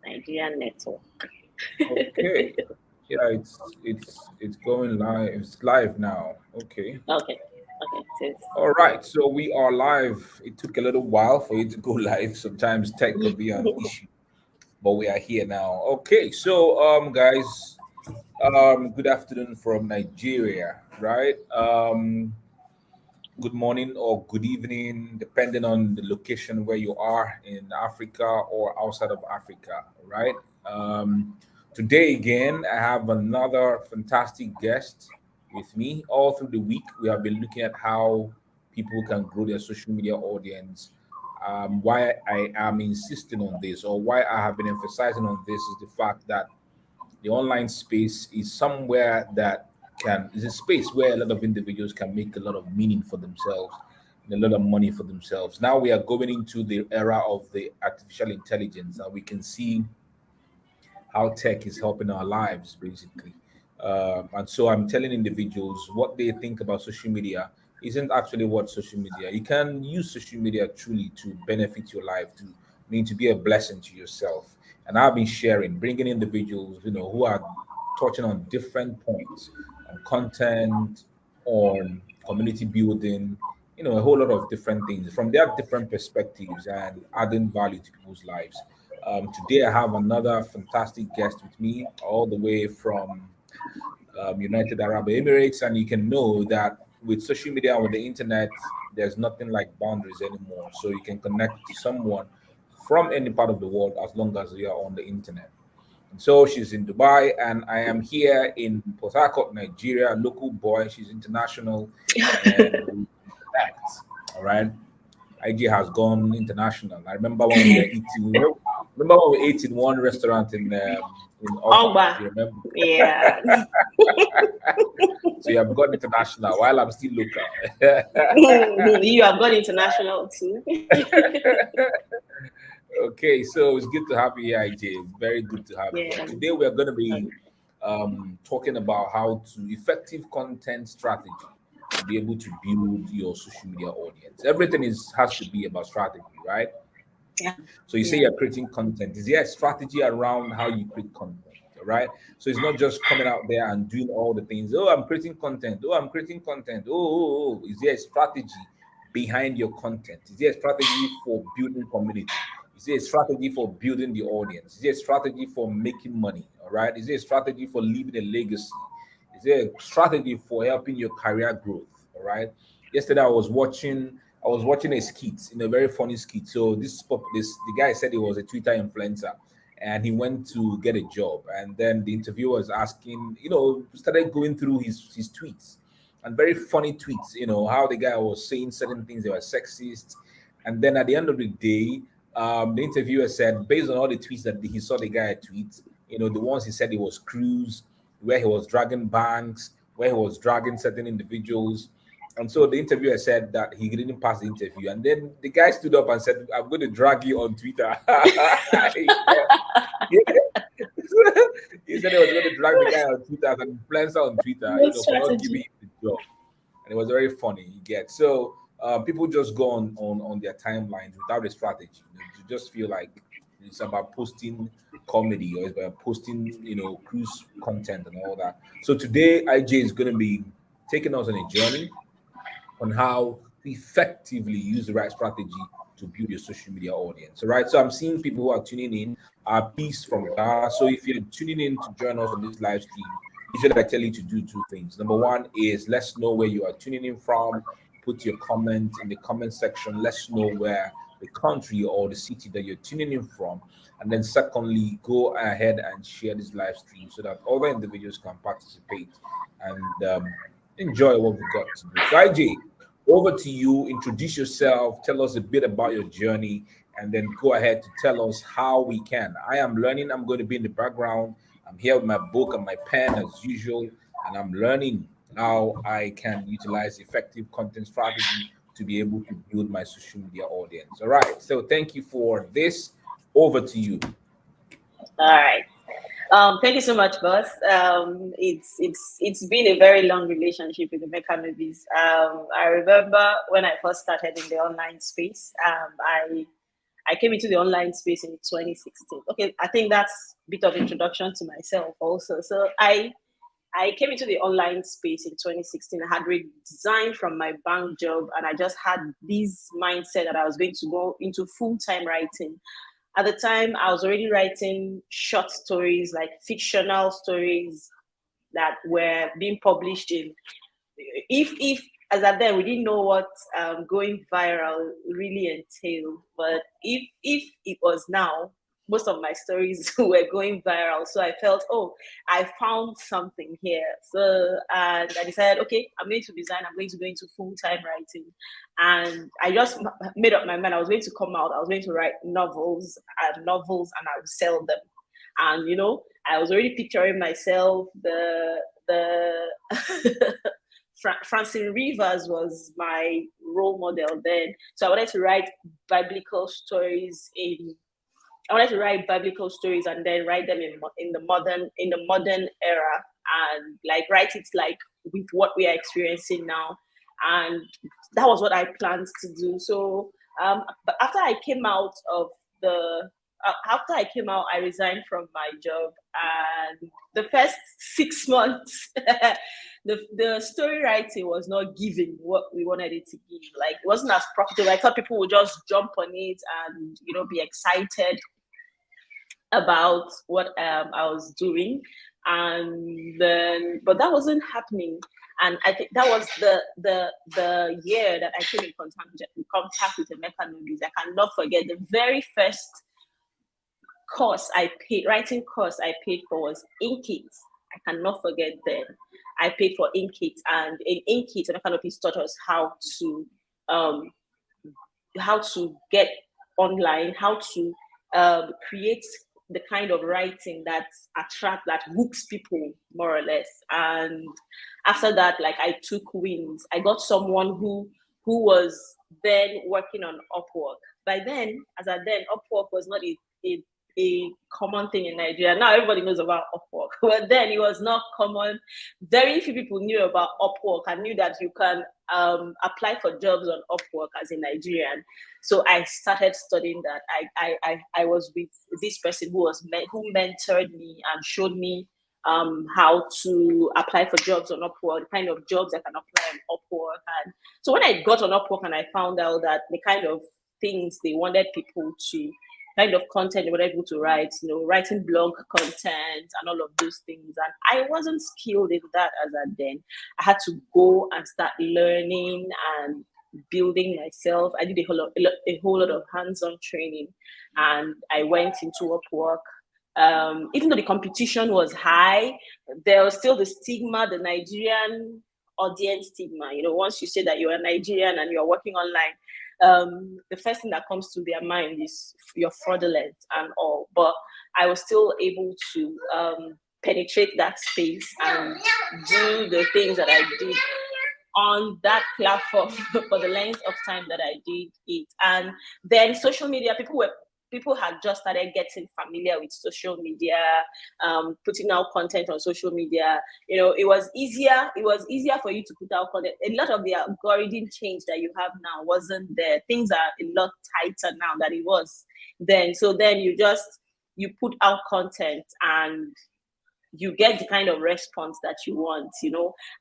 Nigerian network. Okay. Yeah, it's going live. It's live now. Okay. Okay. Okay. So All right. So we are live. It took a little while for it to go live. Sometimes tech could be an issue, but we are here now. Okay. So guys, good afternoon from Nigeria, right? Good morning or good evening, depending on the location where you are in Africa or outside of Africa, right? Today, again, I have another fantastic guest with me. All through the week, we have been looking at how people can grow their social media audience. Why I am insisting on this, or why I have been emphasizing on this, is the fact that the online space is somewhere that can is a space where a lot of individuals can make a lot of meaning for themselves and a lot of money for themselves. Now we are going into the era of the artificial intelligence, and we can see how tech is helping our lives basically. And so I'm telling individuals what they think about social media isn't actually what social media. You can use social media truly to benefit your life, to mean to be a blessing to yourself. And I've been sharing, bringing individuals, who are touching on different points, on content, on community building, a whole lot of different things from their different perspectives and adding value to people's lives. Today, I have another fantastic guest with me, all the way from United Arab Emirates, and you can know that with social media and with the internet, there's nothing like boundaries anymore. So you can connect to someone from any part of the world as long as you are on the internet. And so she's in Dubai, and I am here in Port Harcourt, Nigeria. Local boy, she's international, and we connect. All right. IG has gone international. I remember when we were eating. Remember when we ate in one restaurant in Oba, if Ogba. you remember. Yeah. So you have gone international while I'm still local. You have gone international too. Okay, so it's good to have you here, IJ. Very good to have you here. Yeah. Today we are going to be talking about how to effective content strategy to be able to build your social media audience. Everything is has to be about strategy, right? Yeah. So you say Yeah. you're creating content. Is there a strategy around how you create content? Right. So it's not just coming out there and doing all the things. Oh, I'm creating content. Oh, I'm creating content. Oh. Is there a strategy behind your content? Is there a strategy for building community? Is there a strategy for building the audience? Is there a strategy for making money? All right. Is there a strategy for leaving a legacy? Is there a strategy for helping your career growth? All right. Yesterday I was watching a skit, in a very funny skit. So this the guy said he was a Twitter influencer, and he went to get a job. And then the interviewer was asking, started going through his tweets, and very funny tweets. How the guy was saying certain things that were sexist. And then at the end of the day, the interviewer said, based on all the tweets that he saw the guy tweet, the ones he said he was cruise, where he was dragging banks, where he was dragging certain individuals, and so the interviewer said that he didn't pass the interview. And then the guy stood up and said, I'm going to drag you on Twitter. He said he was going to drag the guy on Twitter as an influencer on Twitter, No for not strategy. giving him the job. And it was very funny. You get so people just go on their timelines without a strategy. You just feel like it's about posting comedy or it's about posting, cruise content and all that. So today, IJ is going to be taking us on a journey on how to effectively use the right strategy to build your social media audience. All right. So I'm seeing people who are tuning in. Peace from Ghana. So if you're tuning in to join us on this live stream, usually I tell you to do two things. Number one is let's know where you are tuning in from. Put your comment in the comment section. Let's know where the country or the city that you're tuning in from. And then secondly, go ahead and share this live stream so that other individuals can participate and enjoy what we got to do. So IJ, over to you. Introduce yourself. Tell us a bit about your journey, and then go ahead to tell us how we can. I am learning. I'm going to be in the background. I'm here with my book and my pen as usual, and I'm learning how I can utilize effective content strategy to be able to build my social media audience. All right. So thank you for this. Over to you. All right. Thank you so much, boss. It's been a very long relationship with the Mecca movies. I remember when I first started in the online space. I I came into the online space in 2016. Okay, I think that's a bit of introduction to myself also. So I came into the online space in 2016. I had resigned from my bank job, and I just had this mindset that I was going to go into full-time writing. At the time, I was already writing short stories, like fictional stories that were being published in. If as at then we didn't know what going viral really entailed, but if it was now, most of my stories were going viral. So I felt, oh, I found something here. So and I decided, okay, I'm going to resign. I'm going to go into full time writing, and I just made up my mind. I was going to come out. I was going to write novels, and I would sell them. And I was already picturing myself the Francine Rivers was my role model then. So I wanted to write biblical stories in I wanted to write biblical stories and then write them in the modern era, and like write it like with what we are experiencing now. And that was what I planned to do. So but after I came out, I resigned from my job, and the first 6 months, the story writing was not giving what we wanted it to give. Like, it wasn't as profitable. I thought people would just jump on it and be excited about what I was doing, and then but that wasn't happening. And I think that was the year that I came in contact with Emeka Nubis. I cannot forget the very first writing course I paid for was Inkit. I cannot forget then. I paid for Inkit, and in Inkit, Emeka Nubis taught us how to get online, how to create the kind of writing that hooks people more or less. And after that, like, I took wings. I got someone who was then working on Upwork. By then, Upwork was not a common thing in Nigeria. Now everybody knows about Upwork, but then it was not common. Very few people knew about Upwork and knew that you can apply for jobs on Upwork as a Nigerian. So I started studying that. I was with this person who mentored me and showed me how to apply for jobs on Upwork, the kind of jobs I can apply on Upwork. And so when I got on Upwork and I found out that the kind of things they wanted people to, kind of content they wanted people to write, writing blog content and all of those things. And I wasn't skilled in that as at then. I had to go and start learning and building myself. I did a whole lot of hands-on training, and I went into Upwork. Even though the competition was high, there was still the stigma, the Nigerian audience stigma. Once you say that you're a Nigerian and you're working online, the first thing that comes to their mind is you're fraudulent and all. But I was still able to penetrate that space and do the things that I did on that platform for the length of time that I did it. And then social media, people had just started getting familiar with social media, putting out content on social media. It was easier for you to put out content. A lot of the algorithm change that you have now wasn't there. Things are a lot tighter now than it was then. So then you put out content and you get the kind of response that you want,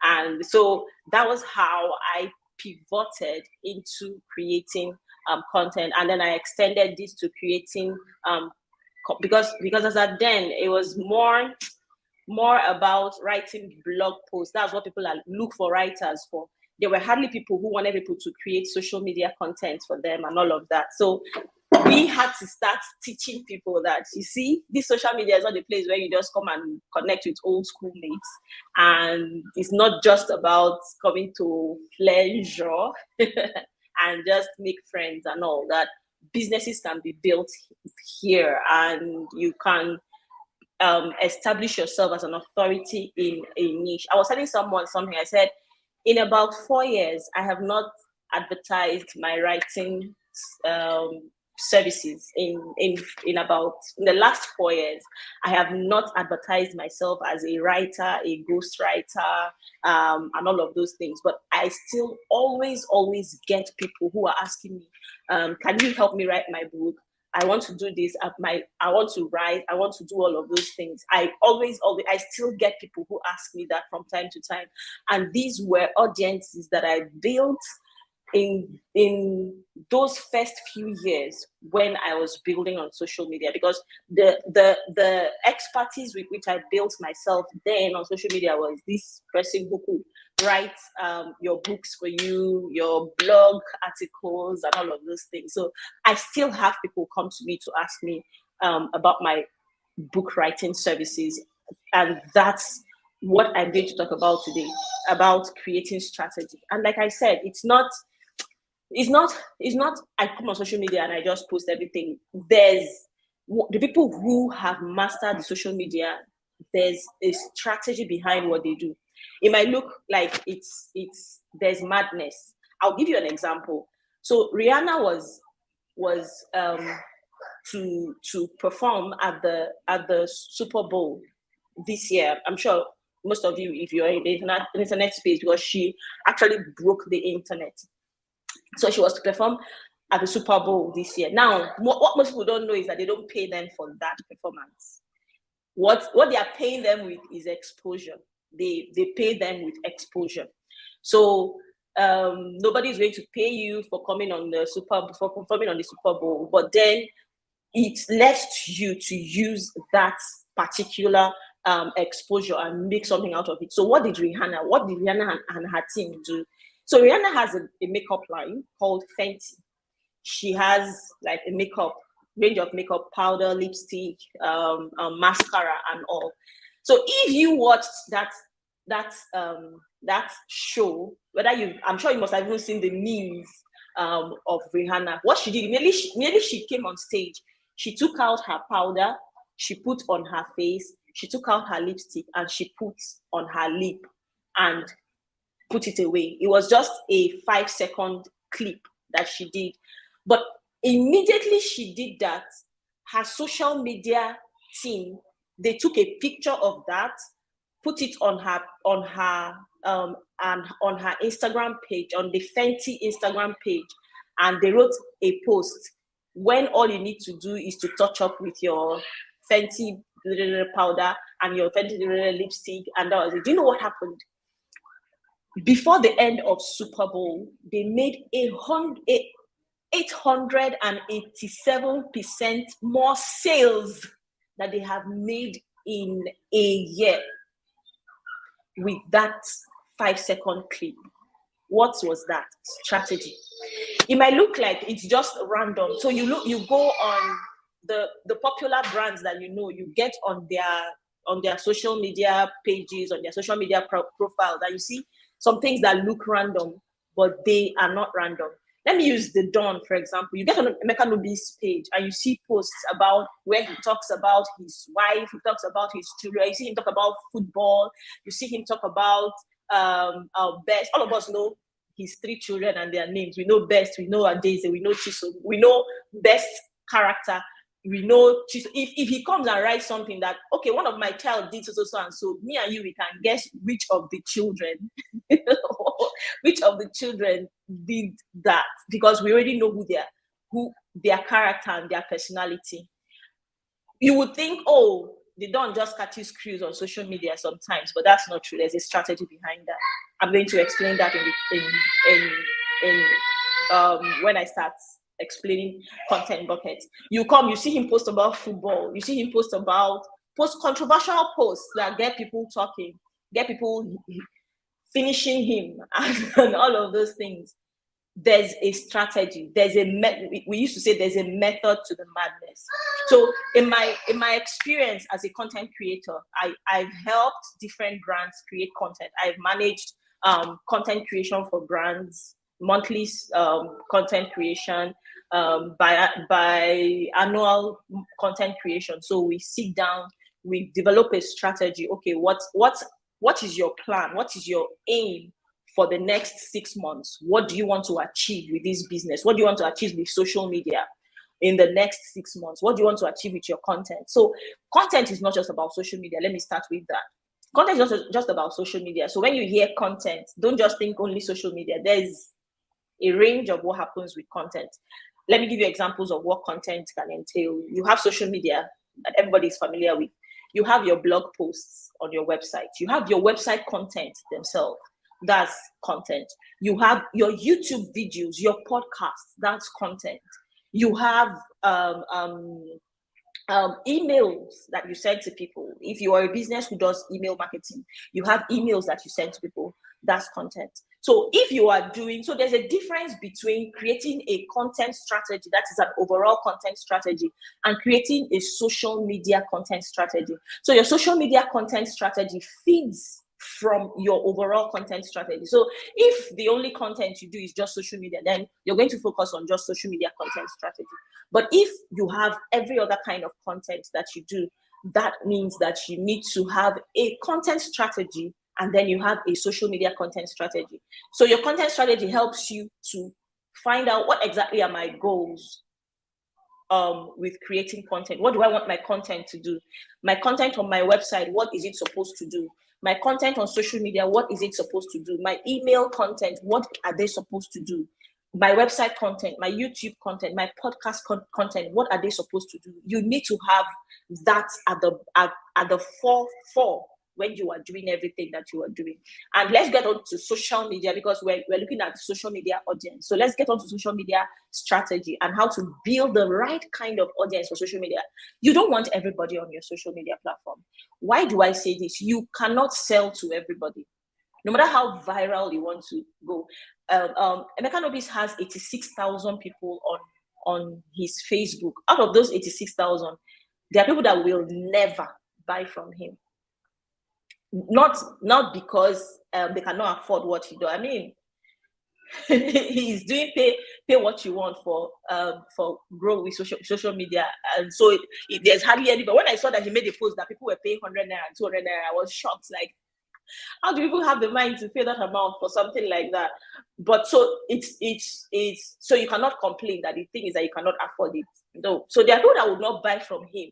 and so that was how I pivoted into creating content. And then I extended this to creating because as at then it was more about writing blog posts. That's what people look for writers for. There were hardly people who wanted people to create social media content for them and all of that. So we had to start teaching people that, you see, this social media is not a place where you just come and connect with old schoolmates. And it's not just about coming to pleasure and just make friends and all that. Businesses can be built here, and you can establish yourself as an authority in a niche. I was telling someone something. I said, in about 4 years, I have not advertised my writing services. In the last 4 years, I have not advertised myself as a writer, a ghostwriter, and all of those things. But I still always get people who are asking me, can you help me write my book? I want to do this. I want to write. I want to do all of those things. I still get people who ask me that from time to time. And these were audiences that I built in those first few years when I was building on social media, because the expertise with which I built myself then on social media was this person who could write your books for you, your blog articles, and all of those things. So I still have people come to me to ask me about my book writing services, and that's what I'm going to talk about today, about creating strategy. And like I said, it's not I come on social media and I just post everything. There's the people who have mastered the social media, there's a strategy behind what they do. It might look like there's madness. I'll give you an example. So Rihanna was to perform at the Super Bowl this year. I'm sure most of you, if you're in the internet space, because she actually broke the internet. So she was to perform at the Super Bowl this year. Now, what most people don't know is that they don't pay them for that performance. What they are paying them with is exposure. They pay them with exposure. So nobody's going to pay you for performing on the Super Bowl, but then it's left to you to use that particular exposure and make something out of it. So what did Rihanna and her team do? So Rihanna has a makeup line called Fenty. She has like a range of makeup, powder, lipstick, mascara, and all. So if you watched that show, I'm sure you must have even seen the memes of Rihanna. What she did, immediately she came on stage, she took out her powder, she put on her face, she took out her lipstick, and she put on her lip and put it away. It was just a 5-second clip that she did. But immediately she did that, her social media team, they took a picture of that, put it on her Instagram page, on the Fenty Instagram page, and they wrote a post when all you need to do is to touch up with your Fenty powder and your Fenty lipstick, and that was it. Do you know what happened? Before the end of Super Bowl, they made 887% more sales that they have made in a year with that 5-second clip. What was that? Strategy. It might look like it's just random. So you go on the popular brands that you get on their social media pages, on their social media profiles, and you see some things that look random, but they are not random. Let me use the Don, for example. You get on Emeka Nubi's page and you see posts about where he talks about his wife, he talks about his children, you see him talk about football, you see him talk about our Best. All of us know his 3 children and their names. We know Best, we know Adeze, we know Chiso, we know Best character, we know Chiso. If he comes and writes something that, okay, one of my child did so and so, me and you, we can guess which of the children did that, because we already know who their character and their personality. You would think, oh, they don't just catch his crews on social media sometimes, but that's not true. There's a strategy behind that. I'm going to explain that when I start explaining content buckets. You see him post about football, you see him post controversial posts that get people talking, get people finishing him, and all of those things. There's a strategy. We used to say there's a method to the madness. So in my experience as a content creator, I've helped different brands create content. I've managed content creation for brands, monthly content creation, by annual content creation. So we sit down, we develop a strategy. Okay, what is your plan? What is your aim for the next 6 months? What do you want to achieve with this business? What do you want to achieve with social media in the next 6 months? What do you want to achieve with your content? So content is not just about social media. Let me start with that. Content is not just about social media. So when you hear content, don't just think only social media. There's a range of what happens with content. let me give you examples of what content can entail. You have social media that everybody is familiar with. You have your blog posts on your website. You have your website content themselves. That's content. You have your YouTube videos, your podcasts. That's content. You have emails that you send to people. If you are a business who does email marketing, you have emails that you send to people. That's content. So if you are doing, so there's a difference between creating a content strategy, that is an overall content strategy, and creating a social media content strategy. So your social media content strategy feeds from your overall content strategy. So if the only content you do is just social media, then you're going to focus on just social media content strategy. But if you have every other kind of content that you do, that means that you need to have a content strategy, and then you have a social media content strategy. So your content strategy helps you to find out what exactly are my goals with creating content. What do I want my content to do? My content on my website, what is it supposed to do? My content on social media, what is it supposed to do? My email content, what are they supposed to do? My website content, my YouTube content, my podcast content, what are they supposed to do? You need to have that at the forefront when you are doing everything that you are doing. And let's get on to social media, because we're looking at the social media audience. So let's get on to social media strategy and how to build the right kind of audience for social media. You don't want everybody on your social media platform. Why do I say this? You cannot sell to everybody. No matter how viral you want to go. Emeka Nobis has 86,000 people on his Facebook. Out of those 86,000, there are people that will never buy from him. Not because they cannot afford what he does. I mean, he's doing pay what you want for grow with social media, and so there's hardly anybody. When I saw that he made a post that people were paying 100 naira and 200 naira, I was shocked. Like, how do people have the mind to pay that amount for something like that? But so it's so you cannot complain that the thing is that you cannot afford it. No. So there are people that would not buy from him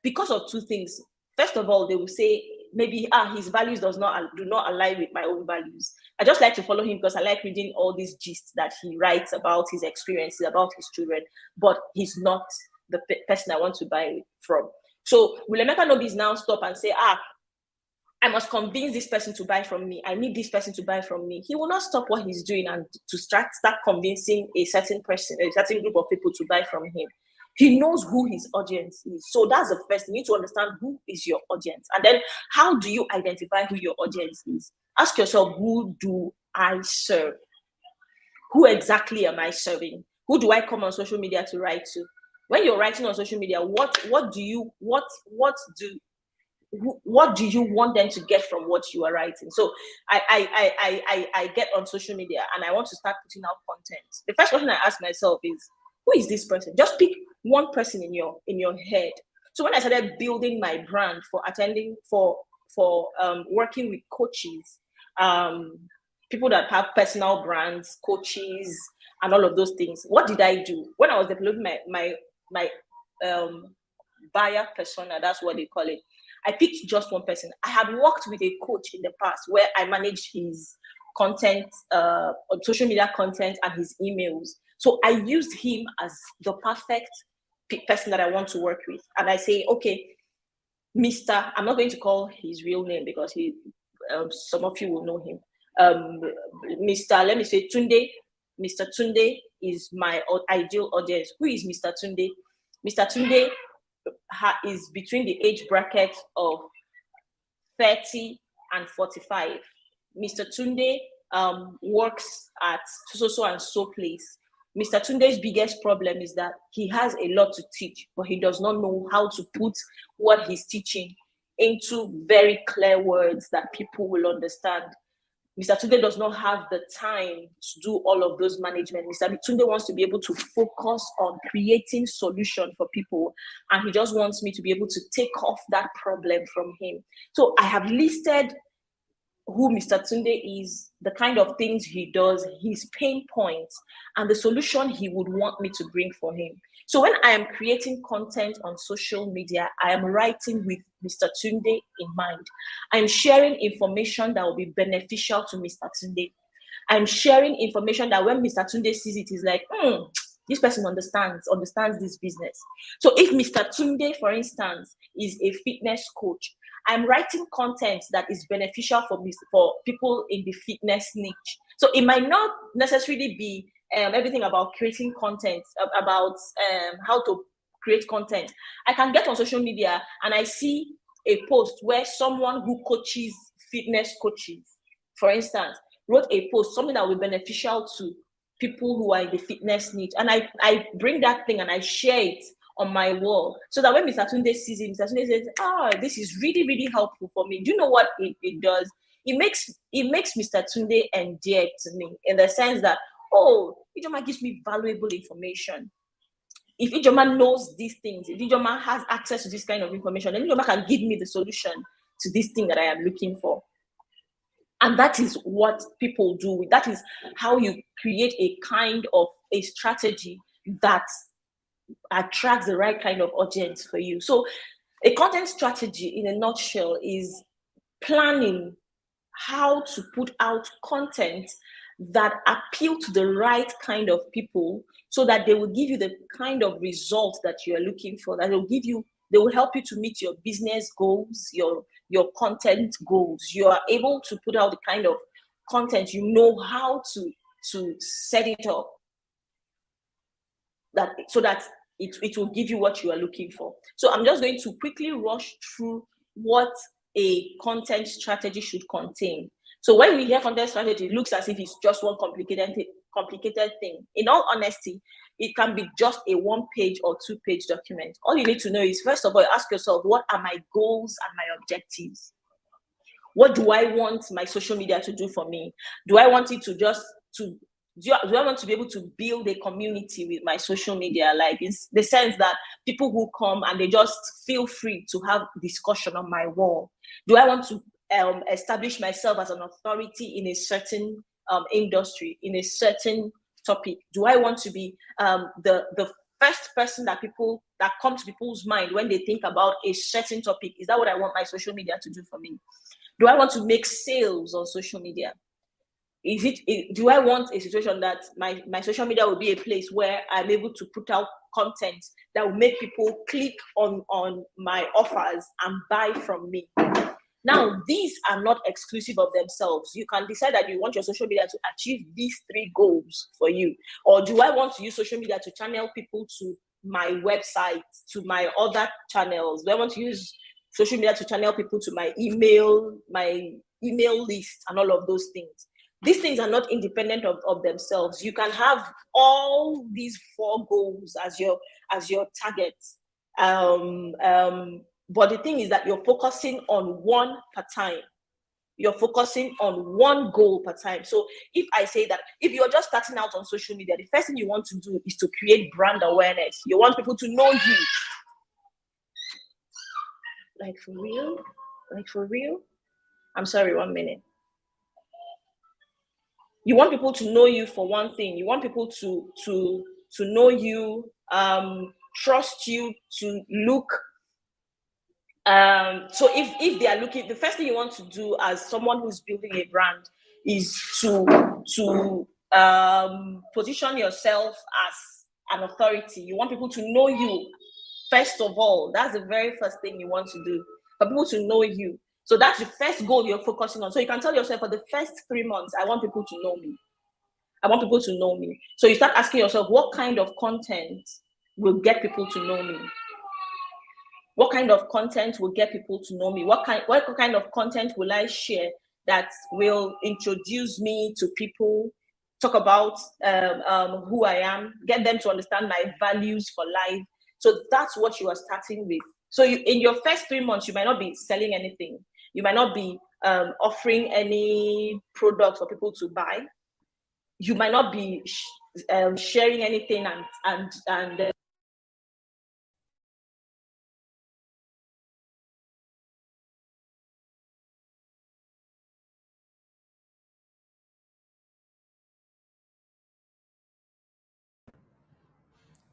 because of two things. First of all, they will say maybe his values do not align with my own values. I just like to follow him because I like reading all these gists that he writes about his experiences, about his children, but he's not the person I want to buy from. So will Emeka Nobis now stop and say, I must convince this person to buy from me. I need this person to buy from me. He will not stop what he's doing and to start convincing a certain person, a certain group of people to buy from him. He knows who his audience is. So that's the first. You need to understand who is your audience. And then how do you identify who your audience is? Ask yourself, who do I serve? Who exactly am I serving? Who do I come on social media to write to? When you're writing on social media, what do you want them to get from what you are writing? So I get on social media and I want to start putting out content. The first question I ask myself is, who is this person? Just pick one person in your head. So when I started building my brand for working with coaches, people that have personal brands, coaches, and all of those things, what did I do? When I was developing my buyer persona, that's what they call it, I picked just one person. I had worked with a coach in the past where I managed his content, social media content, and his emails. So I used him as the perfect person that I want to work with. And I say, okay, Mr. I'm not going to call his real name because some of you will know him. Mr. Let me say Tunde. Mr. Tunde is my ideal audience. Who is Mr. Tunde? Mr. Tunde is between the age bracket of 30 and 45. Mr. Tunde works at so and so place. Mr. Tunde's biggest problem is that he has a lot to teach, but he does not know how to put what he's teaching into very clear words that people will understand. Mr. Tunde does not have the time to do all of those management. Mr. Tunde wants to be able to focus on creating solution for people, and he just wants me to be able to take off that problem from him. So I have listed who Mr. Tunde is, the kind of things he does, his pain points, and the solution he would want me to bring for him. So when I am creating content on social media, I am writing with Mr. Tunde in mind. I'm sharing information that will be beneficial to Mr. Tunde. I'm sharing information that when Mr. Tunde sees it, he's like, This person understands this business. So if Mr. Tunde, for instance, is a fitness coach, I'm writing content that is beneficial for people in the fitness niche. So it might not necessarily be everything about creating content, about how to create content. I can get on social media and I see a post where someone who coaches fitness coaches, for instance, wrote a post, something that will be beneficial to people who are in the fitness niche. And I bring that thing and I share it on my wall so that when Mr. Tunde sees it, Mr. Tunde says, this is really, really helpful for me. Do you know what it does? It makes Mr. Tunde endeared to me in the sense that, Ijoma gives me valuable information. If Ijoma knows these things, if Ijoma has access to this kind of information, then Ijoma can give me the solution to this thing that I am looking for. And that is what people do. That is how you create a kind of a strategy that attracts the right kind of audience for you. So a content strategy in a nutshell is planning how to put out content that appeal to the right kind of people so that they will give you the kind of results that you are looking for, that they will help you to meet your business goals, your content goals. You are able to put out the kind of content, you know how to set it up so that it will give you what you are looking for. So I'm just going to quickly rush through what a content strategy should contain. So when we hear content strategy, it looks as if it's just one complicated thing. In all honesty, it can be just a 1-page or 2-page document. All you need to know is, first of all, ask yourself, what are my goals and my objectives? What do I want my social media to do for me? Do I want it to do I want to be able to build a community with my social media? Like, in the sense that people who come and they just feel free to have discussion on my wall. Do I want to establish myself as an authority in a certain industry, in a certain topic? Do I want to be the first person that come to people's mind when they think about a certain topic? Is that what I want my social media to do for me? Do I want to make sales on social media? Do I want a situation that my social media will be a place where I'm able to put out content that will make people click on my offers and buy from me? Now, these are not exclusive of themselves. You can decide that you want your social media to achieve these 3 goals for you. Or do I want to use social media to channel people to my website, to my other channels? Do I want to use social media to channel people to my email list and all of those things? These things are not independent of themselves. You can have all these 4 goals as your targets. But the thing is that you're focusing on one per time. You're focusing on one goal per time. So if I say that if you're just starting out on social media, the first thing you want to do is to create brand awareness. You want people to know you. Like for real? Like for real? I'm sorry, 1 minute. You want people to know you for one thing. You want people to know you, trust you, to look. So if they are looking, the first thing you want to do as someone who's building a brand is to position yourself as an authority. You want people to know you. First of all, that's the very first thing you want to do, for people to know you. So that's the first goal you're focusing on. So you can tell yourself, for the first 3 months, I want people to know me. I want people to know me. So you start asking yourself, what kind of content will get people to know me? What kind of content will get people to know me? What kind of content will I share that will introduce me to people, talk about who I am, get them to understand my values for life? So that's what you are starting with. So in your first 3 months, you might not be selling anything. You might not be offering any product for people to buy. You might not be sharing anything and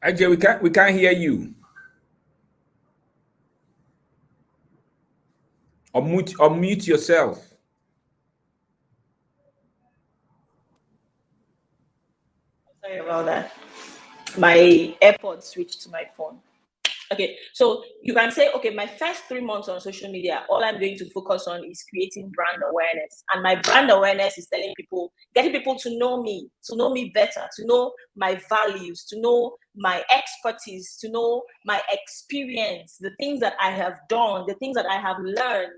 AJ, we can't hear you. Unmute yourself. Sorry about that. my AirPods switched to my phone. Okay, so you can say, okay, my first 3 months on social media, all I'm going to focus on is creating brand awareness. And my brand awareness is telling people, getting people to know me better, to know my values, to know my expertise, to know my experience, the things that I have done, the things that I have learned.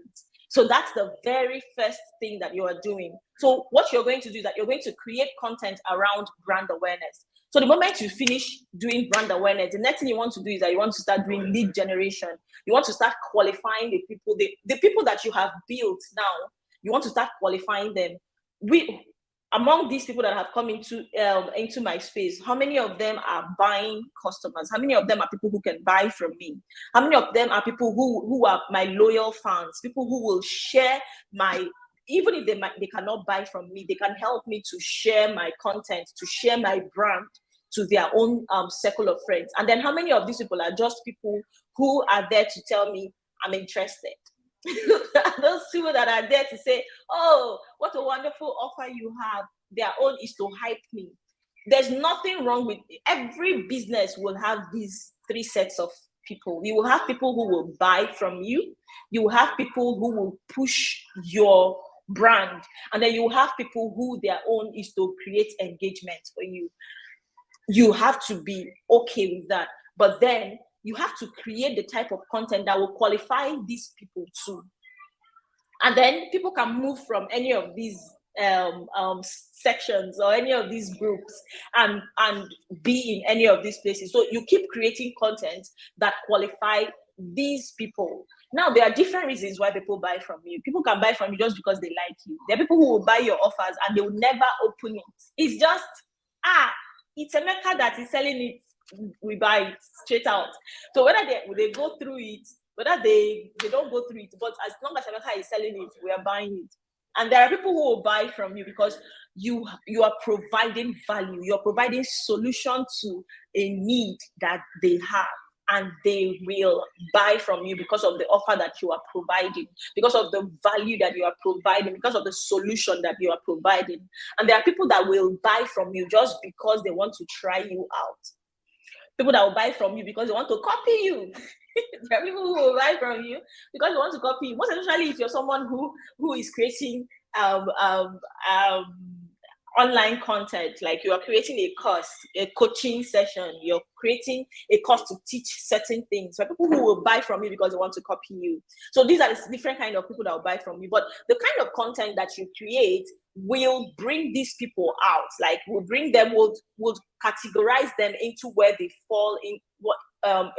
So that's the very first thing that you are doing. So what you're going to do is that you're going to create content around brand awareness. So the moment you finish doing brand awareness, the next thing you want to do is that you want to start doing lead generation. You want to start qualifying the people, the people that you have built now. You want to start qualifying them. Among these people that have come into my space, how many of them are buying customers? How many of them are people who can buy from me? How many of them are people who are my loyal fans? People who will share my, even if they cannot buy from me, they can help me to share my content, to share my brand to their own circle of friends. And then how many of these people are just people who are there to tell me I'm interested? Those people that are there to say, oh, what a wonderful offer you have. Their own is to hype me. There's nothing wrong with it. Every business will have these three sets of people. You will have people who will buy from you. You will have people who will push your brand. And then you will have people who their own is to create engagement for you. You have to be okay with that. But then you have to create the type of content that will qualify these people too. And then people can move from any of these sections or any of these groups and be in any of these places. So you keep creating content that qualify these people. Now, there are different reasons why people buy from you. People can buy from you just because they like you. There are people who will buy your offers and they will never open it. It's just, it's Emeka that is selling it, we buy it straight out. So whether they go through it, whether they don't go through it, but as long as Emeka is selling it, we are buying it. And there are people who will buy from you because you are providing value. You're providing solution to a need that they have. And they will buy from you because of the offer that you are providing, because of the value that you are providing, because of the solution that you are providing. And there are people that will buy from you just because they want to try you out. People that will buy from you because they want to copy you. There are people who will buy from you because they want to copy you. Most especially if you're someone who is creating online content, like you are creating a course, a coaching session, you're creating a course to teach certain things. So people who will buy from you because they want to copy you. So these are the different kind of people that will buy from you. But the kind of content that you create will bring these people out. Like will bring them, will categorize them into where they fall in,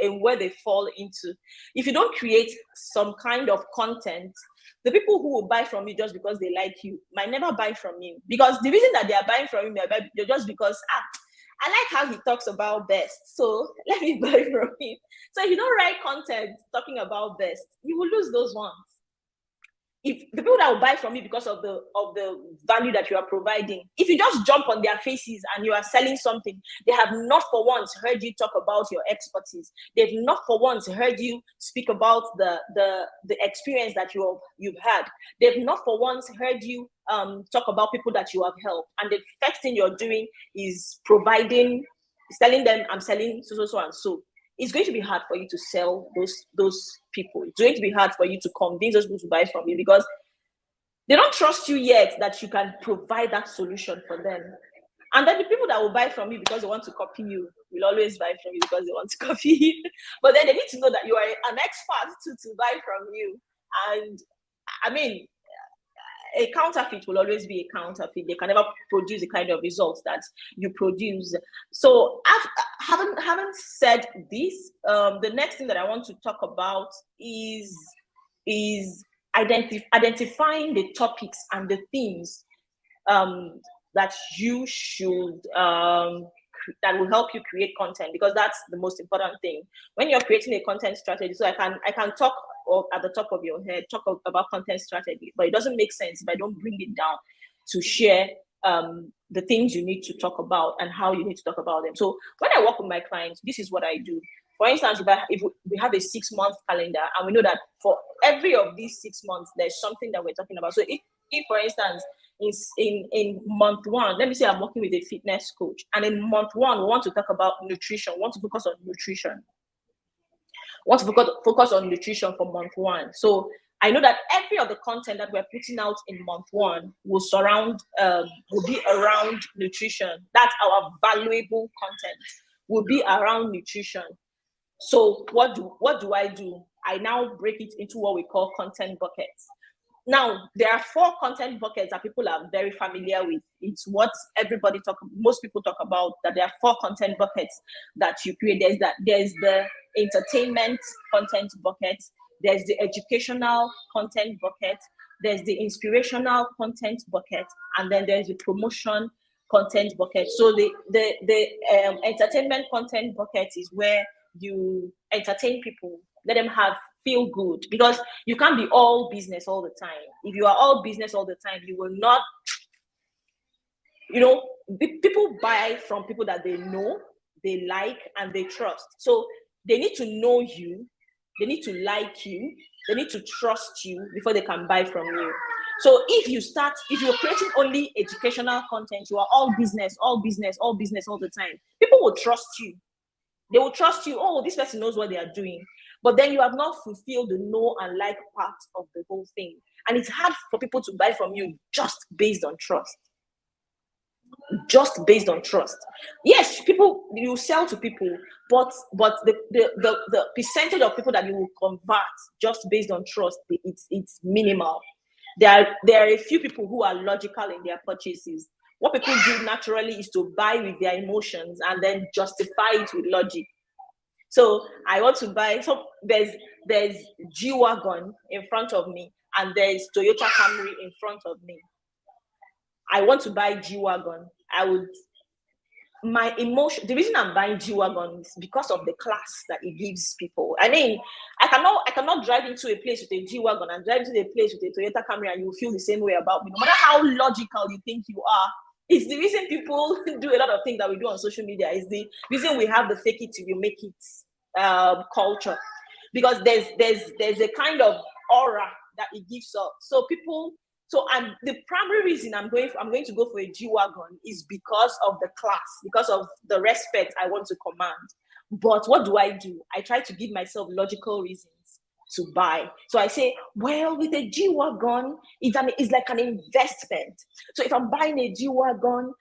and where they fall into. If you don't create some kind of content, the people who will buy from you just because they like you might never buy from you. Because the reason that they are buying from you, they're just because, I like how he talks about best, so let me buy from him. So if you don't write content talking about best, you will lose those ones. If the people that will buy from you because of the value that you are providing, if you just jump on their faces and you are selling something, they have not for once heard you talk about your expertise. They've not for once heard you speak about the experience that you've had. They've not for once heard you talk about people that you have helped. And the first thing you're doing is telling them, I'm selling so and so. It's going to be hard for you to sell those people. It's going to be hard for you to convince those people to buy from you because they don't trust you yet that you can provide that solution for them. And then the people that will buy from you because they want to copy you will always buy from you because they want to copy you. But then they need to know that you are an expert to buy from you. And I mean, a counterfeit will always be a counterfeit. They can never produce the kind of results that you produce. So having said this, the next thing that I want to talk about is identifying the topics and the themes that you should that will help you create content, because that's the most important thing when you're creating a content strategy. So I can talk at the top of your head, talk about content strategy, but it doesn't make sense if I don't bring it down to share the things you need to talk about and how you need to talk about them. So when I work with my clients, this is what I do. For instance, if we have a 6-month calendar and we know that for every of these 6 months, there's something that we're talking about. So if for instance, in month one, let me say I'm working with a fitness coach, and in month one, we want to talk about nutrition, we want to focus on nutrition, want to focus on nutrition for month one. So I know that every of the content that we're putting out in month one will will be around nutrition. That's our valuable content, will be around nutrition. So what do I do? I now break it into what we call content buckets. Now, there are 4 content buckets that people are very familiar with. It's what most people talk about, that there are 4 content buckets that you create. There's the entertainment content bucket, there's the educational content bucket, there's the inspirational content bucket, and then there's the promotion content bucket. So the entertainment content bucket is where you entertain people, let them feel good, because you can't be all business all the time. If you are all business all the time, you will not, people buy from people that they know, they like, and they trust. So they need to know you, they need to like you, they need to trust you before they can buy from you. So if you're creating only educational content, you are all business all the time, people will trust you. They will trust you. Oh, this person knows what they are doing. But then you have not fulfilled the know and like part of the whole thing. And it's hard for people to buy from you just based on trust. Just based on trust. Yes, you sell to people, but the percentage of people that you will convert just based on trust, it's minimal. There are a few people who are logical in their purchases. What people do naturally is to buy with their emotions and then justify it with logic. So I want to buy. So there's G-Wagon in front of me, and there's Toyota Camry in front of me. I want to buy G-Wagon. My emotion. The reason I'm buying G-Wagon is because of the class that it gives people. I mean, I cannot drive into a place with a G-Wagon and drive into a place with a Toyota Camry and you will feel the same way about me, no matter how logical you think you are. It's the reason people do a lot of things that we do on social media. It's the reason we have the fake it till you make it culture, because there's a kind of aura that it gives up. And the primary reason I'm going to go for a G-Wagon is because of the class, because of the respect I want to command. But what do? I try to give myself logical reasons to buy. So I say, well, with a G-Wagon, it's like an investment. So if I'm buying a G-Wagon,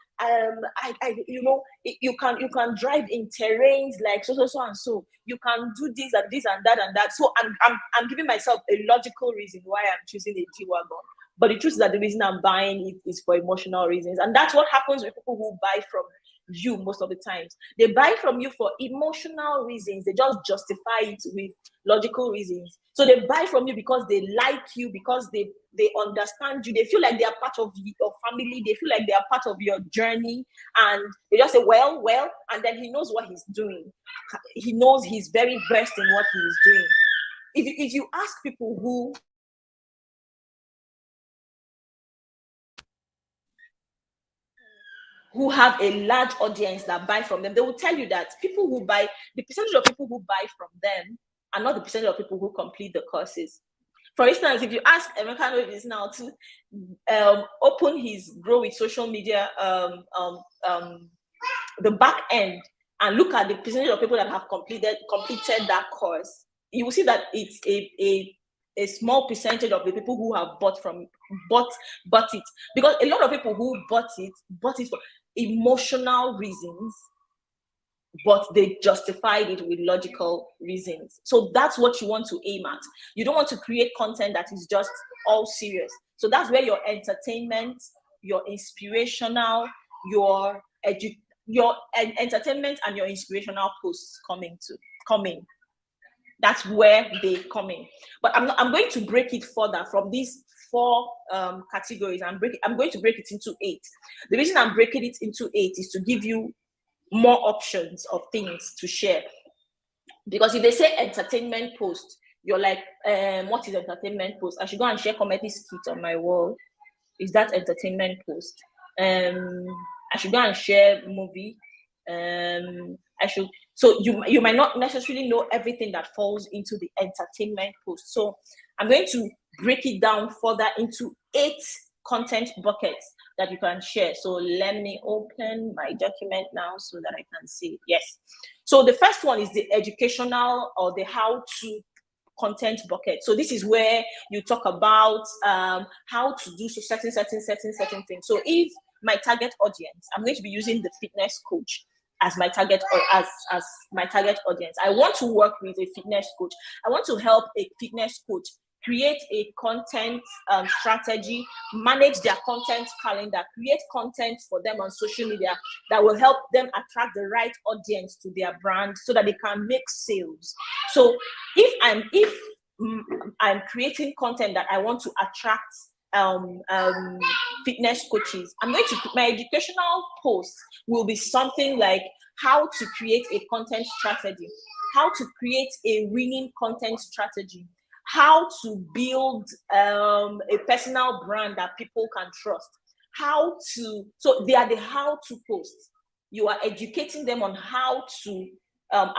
you can drive in terrains like so and so. You can do this and that. So I'm giving myself a logical reason why I'm choosing a G-Wagon. But the truth is that the reason I'm buying it is for emotional reasons. And that's what happens with people who buy from you most of the times. They buy from you for emotional reasons. They just justify it with logical reasons. So they buy from you because they like you, because they understand you. They feel like they are part of your family. They feel like they are part of your journey. And they just say, well, and then he knows what he's doing. He knows he's very versed in what he is doing. If you ask people who have a large audience that buy from them, they will tell you that the percentage of people who buy from them are not the percentage of people who complete the courses. For instance, if you ask Emeka Novis now to open his Grow with Social Media, the back end, and look at the percentage of people that have completed that course, you will see that it's a small percentage of the people who have bought it, because a lot of people who bought it for emotional reasons, but they justified it with logical reasons. So that's what you want to aim at. You don't want to create content that is just all serious. So that's where your entertainment, your inspirational, your entertainment and your inspirational posts come in. That's where they come in. But I'm going to break it further from these 4 categories. I'm going to break it into 8. The reason I'm breaking it into 8 is to give you more options of things to share. Because if they say entertainment post, you're like, what is entertainment post? I should go and share comedy skit on my wall. Is that entertainment post? I should go and share movie. So you might not necessarily know everything that falls into the entertainment post. So I'm going to break it down further into 8 content buckets that you can share. So let me open my document now so that I can see. Yes. So the first one is the educational or the how-to content bucket. So this is where you talk about how to do certain things. So if my target audience, I'm going to be using the fitness coach as my target, or as my target audience. I want to work with a fitness coach. I want to help a fitness coach create a content strategy, manage their content calendar, create content for them on social media that will help them attract the right audience to their brand so that they can make sales. So if I'm creating content that I want to attract fitness coaches, I'm going to put my educational post will be something like how to create a content strategy, how to create a winning content strategy, how to build a personal brand that people can trust, so they are the how to posts. You are educating them on how to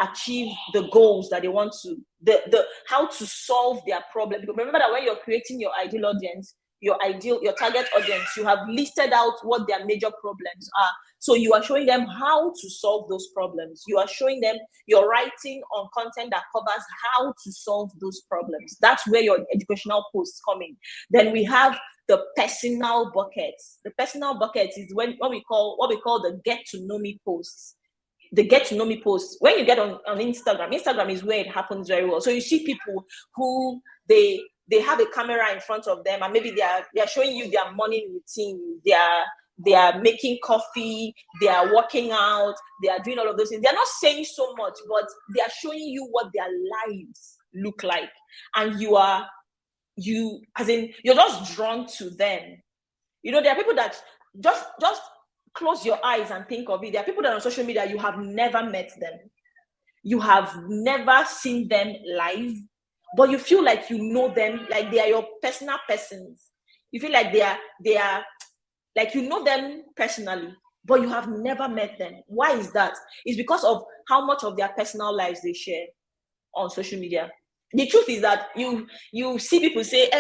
achieve the goals that they want to, how to solve their problem. Because remember that when you're creating your ideal audience, your target audience, you have listed out what their major problems are. So you are showing them how to solve those problems. You are showing them, you're writing on content that covers how to solve those problems. That's where your educational posts come in. Then we have the personal buckets. The personal buckets is what we call the get to know me posts. The get to know me posts. When you get on Instagram is where it happens very well. So you see people who they have a camera in front of them, and maybe they are showing you their morning routine. They are making coffee, they are working out, they are doing all of those things. They're not saying so much, but they are showing you what their lives look like. And you're just drawn to them. You know, there are people that just close your eyes and think of it. There are people that are on social media, you have never met them. You have never seen them live, but you feel like you know them, like they are your personal persons. You feel like they are like you know them personally, but you have never met them. Why is that? It's because of how much of their personal lives they share on social media. The truth is that you see people say,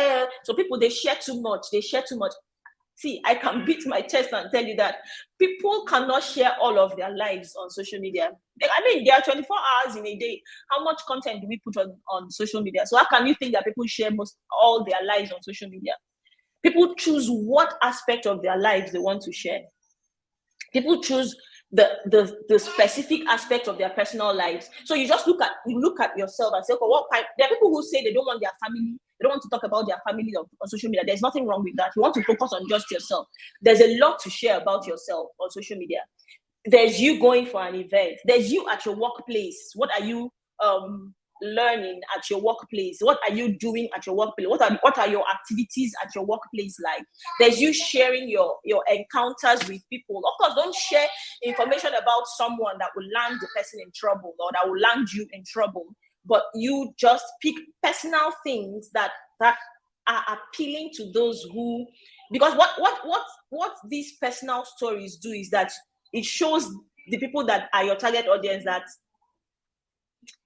so people, they share too much. See, I can beat my chest and tell you that people cannot share all of their lives on social media. I mean, there are 24 hours in a day. How much content do we put on social media? So how can you think that people share all their lives on social media? People choose what aspect of their lives they want to share. People choose the specific aspect of their personal lives. So you just look at yourself and say, okay, there are people who say they don't want their family, they don't want to talk about their family on social media. There's nothing wrong with that. You want to focus on just yourself. There's a lot to share about yourself on social media. There's you going for an event. There's you at your workplace. What are you learning at your workplace? What are you doing at your workplace? What are your activities at your workplace like? There's you sharing your encounters with people. Of course, don't share information about someone that will land the person in trouble or that will land you in trouble, but you just pick personal things that are appealing to those who, because what these personal stories do is that it shows the people that are your target audience that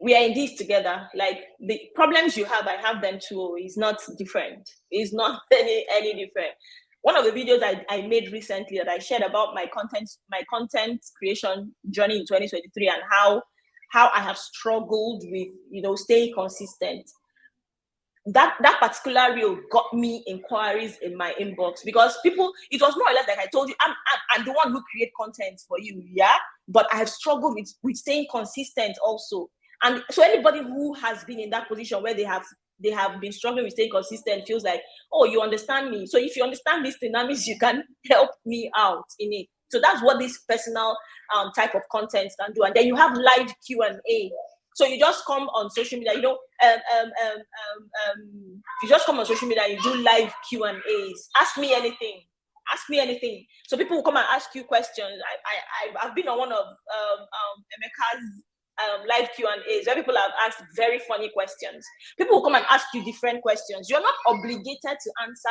we are in this together. Like the problems you have, I have them too. It's not different. It's not any different. One of the videos I made recently that I shared about my content creation journey in 2023 and how I have struggled with staying consistent. That particular reel got me inquiries in my inbox because people, it was more or less like I told you, I'm the one who create content for you, yeah, but I have struggled with staying consistent also. And so anybody who has been in that position where they have been struggling with staying consistent feels like, oh, you understand me. So if you understand this thing, that means you can help me out in it. So that's what this personal type of content can do. And then you have live Q&A. So you just come on social media, you just come on social media, you do live Q&As. Ask me anything. So people will come and ask you questions. I've been on one of Emeka's live Q&As where people have asked very funny questions. People will come and ask you different questions. You're not obligated to answer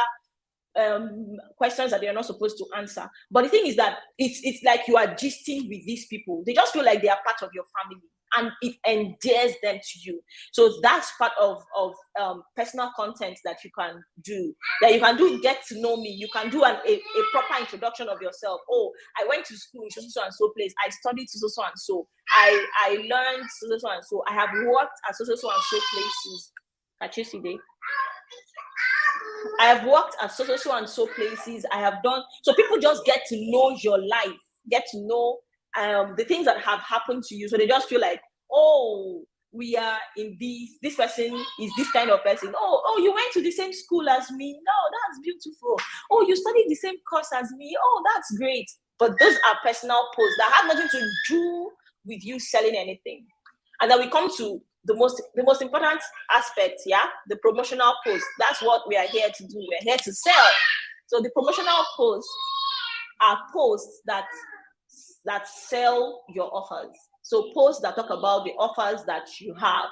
questions that you're not supposed to answer. But the thing is that it's like you are gisting with these people. They just feel like they are part of your family. and it endears them to you. So that's part of personal content that you can do. That you can do get to know me. You can do a proper introduction of yourself. Oh, I went to school in so and so place. I studied so and so. I learned so and so. I have worked at so and so places. At UCD. I have worked at so and so places. I have done, so people just get to know your life, get to know the things that have happened to you. So they just feel like, oh, we are in this person is this kind of person. Oh, you went to the same school as me. No, that's beautiful. Oh, you studied the same course as me. Oh, that's great. But those are personal posts that have nothing to do with you selling anything. And then we come to the most important aspect, the promotional post. That's what we are here to do. We're here to sell. So the promotional posts are posts that sell your offers. So posts that talk about the offers that you have.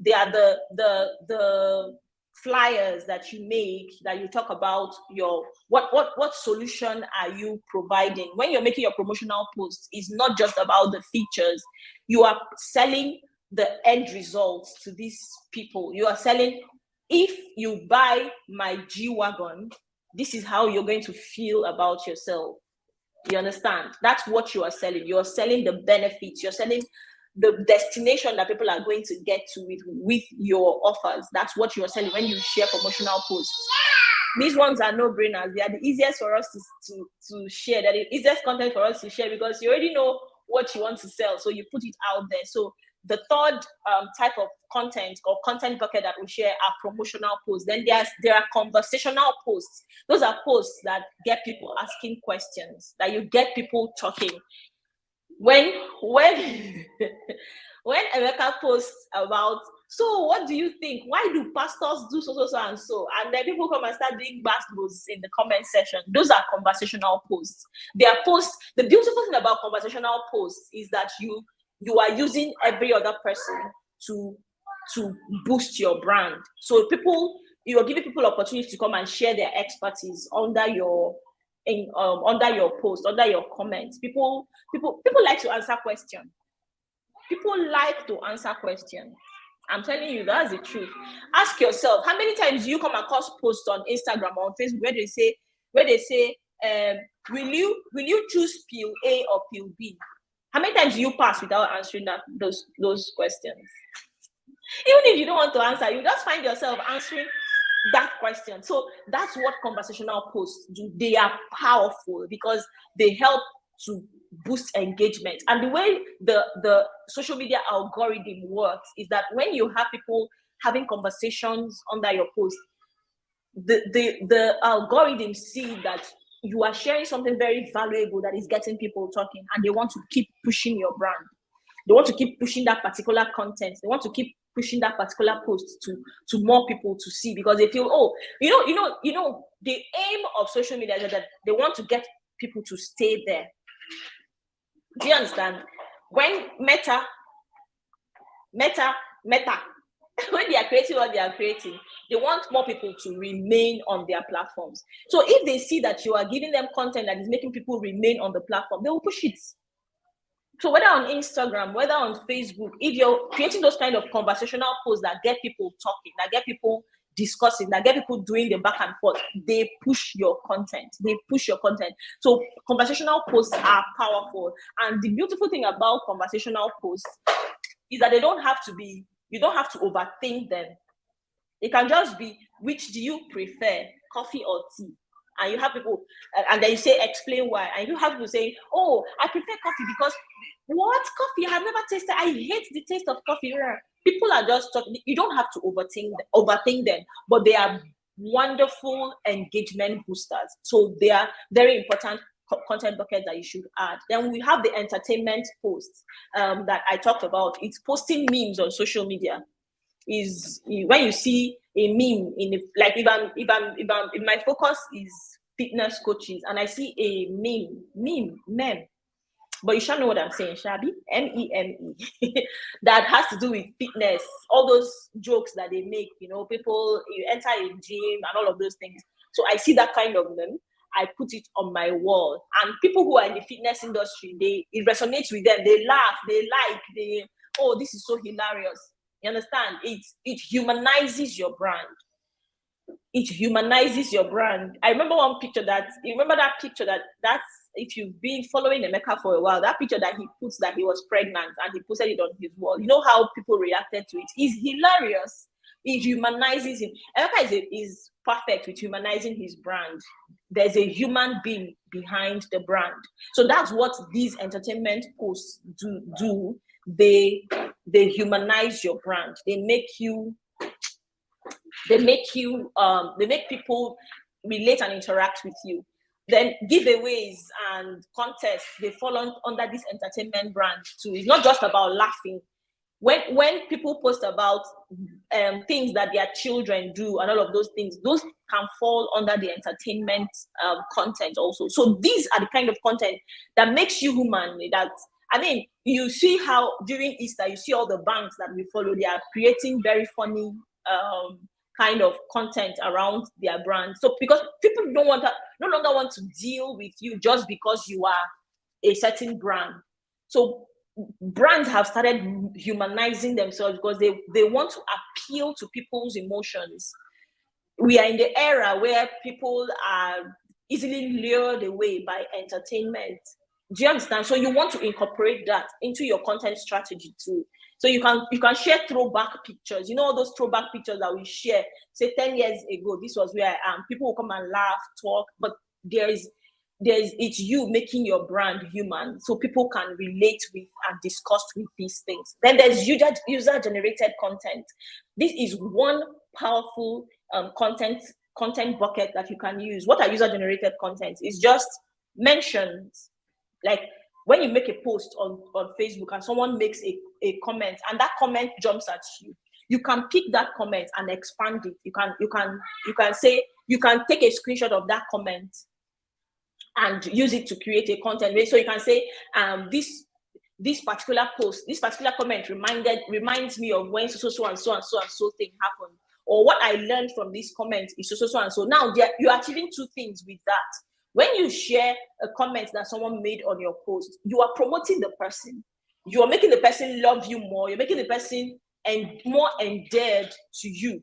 They are the flyers that you make, that you talk about your what solution are you providing. When you're making your promotional posts, it's not just about the features. You are selling the end results to these people. You are selling, if you buy my G-Wagon, this is how you're going to feel about yourself. You understand? That's what you are selling. You're selling the benefits. You're selling the destination that people are going to get to with your offers. That's what you're selling when you share promotional posts. These ones are no-brainers. They are the easiest for us to share. They're the easiest content for us to share because you already know what you want to sell. So you put it out there. So the third type of content or content bucket that we share are promotional posts. Then there are conversational posts. Those are posts that get people asking questions, that you get people talking. When Emeka posts about, so what do you think? Why do pastors do so and so? And then people come and start doing basketballs in the comment section. Those are conversational posts. They are posts. The beautiful thing about conversational posts is that you are using every other person to boost your brand. So you are giving people opportunity to come and share their expertise under your post, under your comments. People like to answer questions. People like to answer questions. I'm telling you, that's the truth. Ask yourself, how many times do you come across posts on Instagram or on Facebook where they say, will you choose pill A or pill B? How many times do you pass without answering those questions? Even if you don't want to answer, you just find yourself answering that question. So that's what conversational posts do. They are powerful because they help to boost engagement. And the way the social media algorithm works is that when you have people having conversations under your post, the algorithm see that you are sharing something very valuable that is getting people talking, and they want to keep pushing your brand. They want to keep pushing that particular content. They want to keep pushing that particular post to more people to see, because they feel, oh, you know, the aim of social media is that they want to get people to stay there. Do you understand? When Meta, when they are creating what they are creating, they want more people to remain on their platforms. So if they see that you are giving them content that is making people remain on the platform, they will push it. So whether on Instagram, whether on Facebook, if you're creating those kind of conversational posts that get people talking, that get people discussing, that get people doing the back and forth, they push your content. So conversational posts are powerful. And the beautiful thing about conversational posts is that you don't have to overthink them. It can just be, which do you prefer, coffee or tea? And you have people, and then you say, explain why. And you have people saying, oh, I prefer coffee because, what coffee? I have never tasted. I hate the taste of coffee. People are just talking. You don't have to overthink them, but they are wonderful engagement boosters. So they are very important content buckets that you should add. Then we have the entertainment posts that I talked about. It's posting memes on social media. Is when you see a meme if my focus is fitness coaches and I see a meme, but you shall know what I'm saying, Shabi, MEME, that has to do with fitness, all those jokes that they make, people, you enter a gym and all of those things. So I see that kind of meme, I put it on my wall, and people who are in the fitness industry, it resonates with them. They laugh, they like, oh, this is so hilarious. You understand? It humanizes your brand. It humanizes your brand. I remember one picture you remember that picture that's, if you've been following Emeka for a while, that picture that he puts that he was pregnant and he posted it on his wall. You know how people reacted to it? It's hilarious. It humanizes him. Emeka is perfect with humanizing his brand. There's a human being behind the brand. So that's what these entertainment posts do. They humanize your brand. They make people relate and interact with you. Then giveaways and contests, they fall under this entertainment brand too. It's not just about laughing. When people post about things that their children do and all of those things, those can fall under the entertainment content also. So these are the kind of content that makes you human. You see how during Easter, you see all the banks that we follow, they are creating very funny kind of content around their brand. So because people no longer want to deal with you just because you are a certain brand. So brands have started humanizing themselves because they want to appeal to people's emotions. We are in the era where people are easily lured away by entertainment. Do you understand? So you want to incorporate that into your content strategy too. So you can share throwback pictures. You know, all those throwback pictures that we share, say 10 years ago, this was where I am. People will come and laugh, talk, but it's you making your brand human so people can relate with and discuss with these things. Then there's user-generated content. This is one powerful content bucket that you can use. What are user-generated content? It's just mentions. Like when you make a post on Facebook and someone makes a comment and that comment jumps at you, you can pick that comment and expand it. You can take a screenshot of that comment and use it to create a content. So you can say, this particular post, this particular comment reminds me of when so and so thing happened, or what I learned from this comment is so and so. Now you're achieving two things with that. When you share a comment that someone made on your post, you are promoting the person. You are making the person love you more. You're making the person more endeared to you.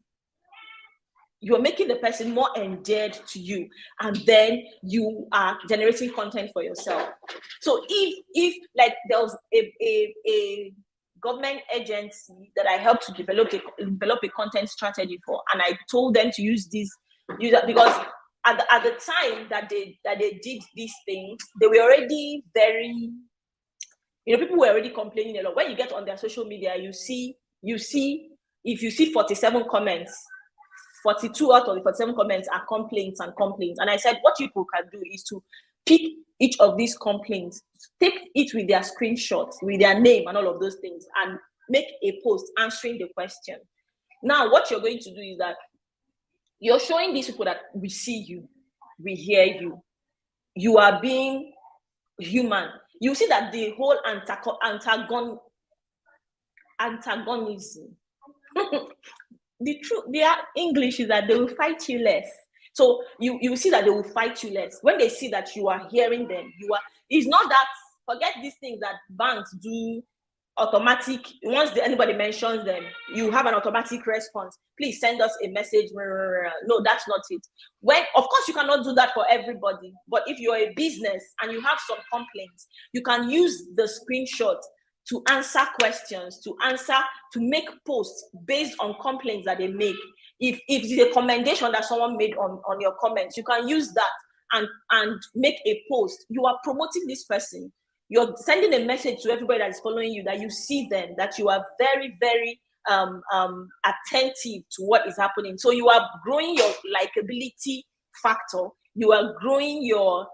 You are making the person more endeared to you, and then you are generating content for yourself. So if like there was a government agency that I helped to develop a content strategy for, and I told them to use because at the time that they did these things, they were already very, people were already complaining a lot. When you get on their social media, you see if you see 47 comments, 42 out of the 47 comments are complaints. And I said, what people can do is to pick each of these complaints, take it with their screenshots, with their name and all of those things, and make a post answering the question. Now, what you're going to do is that you're showing these people that we see you, we hear you, you are being human. You see that the whole antagonism, their English is that they will fight you less. So you see that they will fight you less when they see that you are hearing them. It's not that, forget these things that banks do automatic. Once anybody mentions them, you have an automatic response. Please send us a message. No, that's not it. Of course, you cannot do that for everybody. But if you're a business and you have some complaints, you can use the screenshot to answer questions, to make posts based on complaints that they make. If it's a commendation that someone made on your comments, you can use that and make a post. You are promoting this person. You're sending a message to everybody that is following you, that you see them, that you are very, very attentive to what is happening. So you are growing your likability factor. You are growing your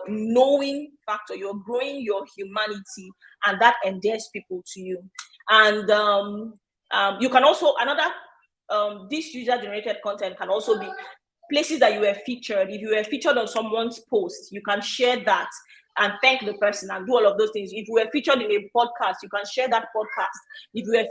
knowing factor. You're growing your humanity, and that endears people to you. And you can also, this user-generated content can also be places that you were featured. If you were featured on someone's post, you can share that and thank the person and do all of those things. If you were featured in a podcast, you can share that podcast. If you were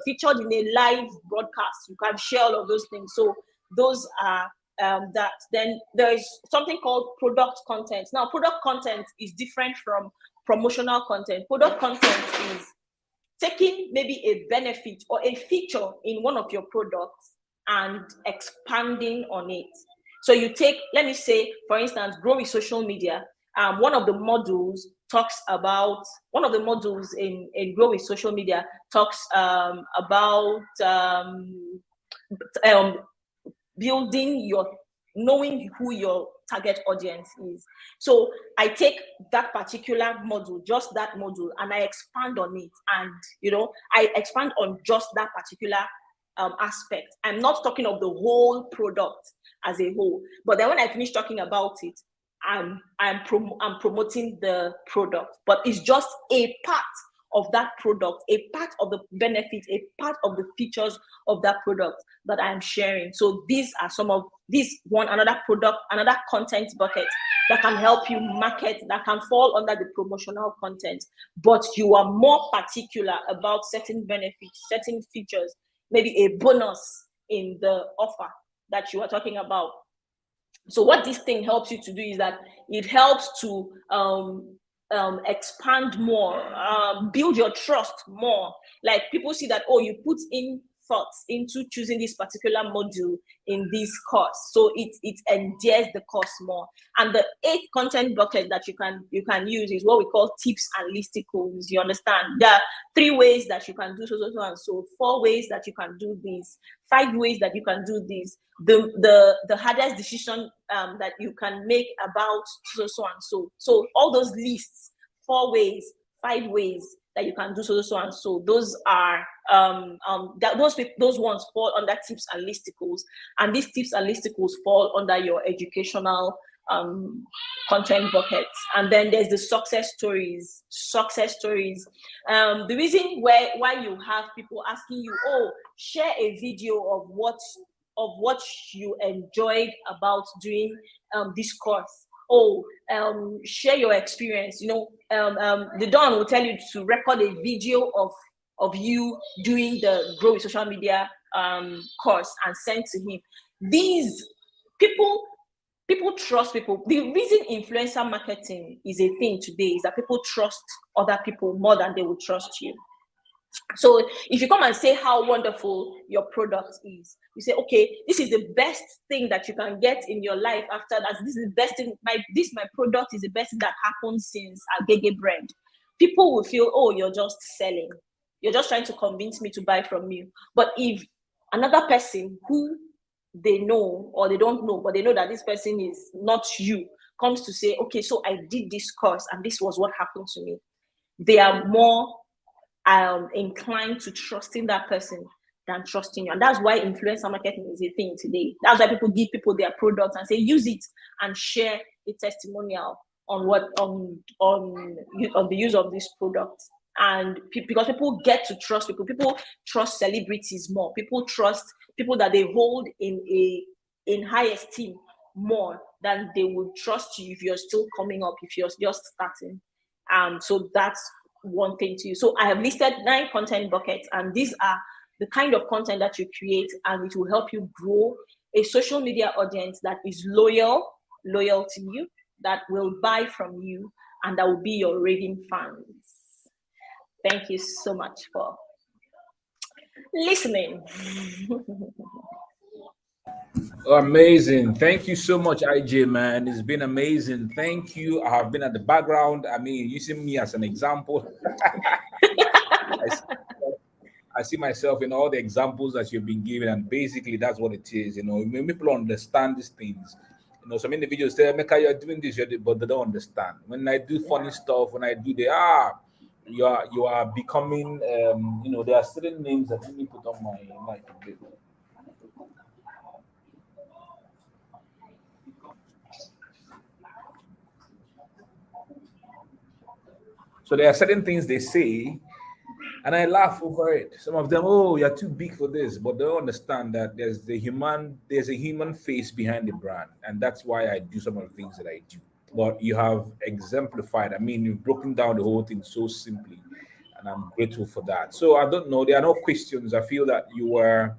featured in a live broadcast, you can share all of those things. So those are that. Then there is something called product content. Now, product content is different from promotional content. Product content is taking maybe a benefit or a feature in one of your products and expanding on it. So you take, let me say, for instance, Grow with Social Media. One of the modules in Grow with Social Media talks about knowing who your target audience is. So I take that particular module, just that module, and I expand on it. And, I expand on just that particular aspect. I'm not talking of the whole product as a whole. But then when I finish talking about it, I'm promoting the product. But it's just a part of that product, a part of the benefit, a part of the features of that product that I'm sharing. So these are some of another product, another content bucket that can help you market, that can fall under the promotional content. But you are more particular about certain benefits, certain features, maybe a bonus in the offer that you are talking about. So what this thing helps you to do is that it helps to expand more, build your trust more. Like people see that, you put in thoughts into choosing this particular module in this course, so it endears the course more. And the 8th content bucket that you can use is what we call tips and listicles. You understand? There are 3 ways that you can do so and so, 4 ways that you can do this, 5 ways that you can do this. The hardest decision that you can make about so and so. So all those lists, 4 ways, 5 ways that you can do so and so. Those are those ones fall under tips and listicles, and these tips and listicles fall under your educational content buckets. And then there's the success stories. The reason why you have people asking you, share a video of what you enjoyed about doing this course. Share your experience. The Don will tell you to record a video of you doing the Grow with Social Media course and send to him. These people trust people. The reason influencer marketing is a thing today is that people trust other people more than they will trust you. So if you come and say how wonderful your product is, you say, okay, this is the best thing that you can get in your life after that. This is the best thing. My product is the best thing that happened since Agege bread. People will feel, you're just selling. You're just trying to convince me to buy from you. But if another person who they know or they don't know, but they know that this person is not you, comes to say, okay, so I did this course and this was what happened to me, they are more inclined to trusting that person than trusting you. And that's why influencer marketing is a thing today. That's why people give people their products and say, use it and share a testimonial on the use of this product. And because people get to trust people trust celebrities more. People trust people that they hold in high esteem more than they would trust you if you're still coming up, if you're just starting. So that's one thing to you. So I have listed 9 content buckets, and these are the kind of content that you create, and it will help you grow a social media audience that is loyal to you, that will buy from you, and that will be your raving fans. Thank you so much for listening. Amazing. Thank you so much, IJ, man. It's been amazing. Thank you. I have been at the background. I mean, using me as an example. I see myself in all the examples that you've been given, and basically that's what it is. When people understand these things, some individuals say, Mecca, you're doing this, but they don't understand. When I do funny stuff, when I do you are becoming, there are certain names that people put on my computer. So there are certain things they say, and I laugh over it. Some of them, you're too big for this, but they don't understand that there's a human face behind the brand, and that's why I do some of the things that I do. But you have exemplified. I mean, you've broken down the whole thing so simply, and I'm grateful for that. So I don't know. There are no questions. I feel that you were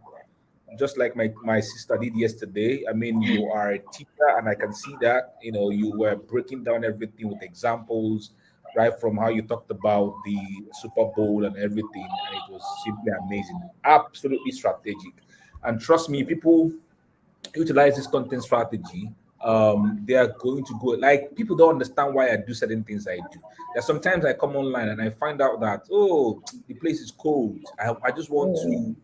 just like my sister did yesterday. I mean, you are a teacher, and I can see that. You were breaking down everything with examples. right from how you talked about the Super Bowl and everything, and it was simply amazing, absolutely strategic. And trust me, people utilize this content strategy, they are going to go, like, people don't understand why I do certain things I do. There's sometimes I come online and I find out that, oh, the place is cold. I just want to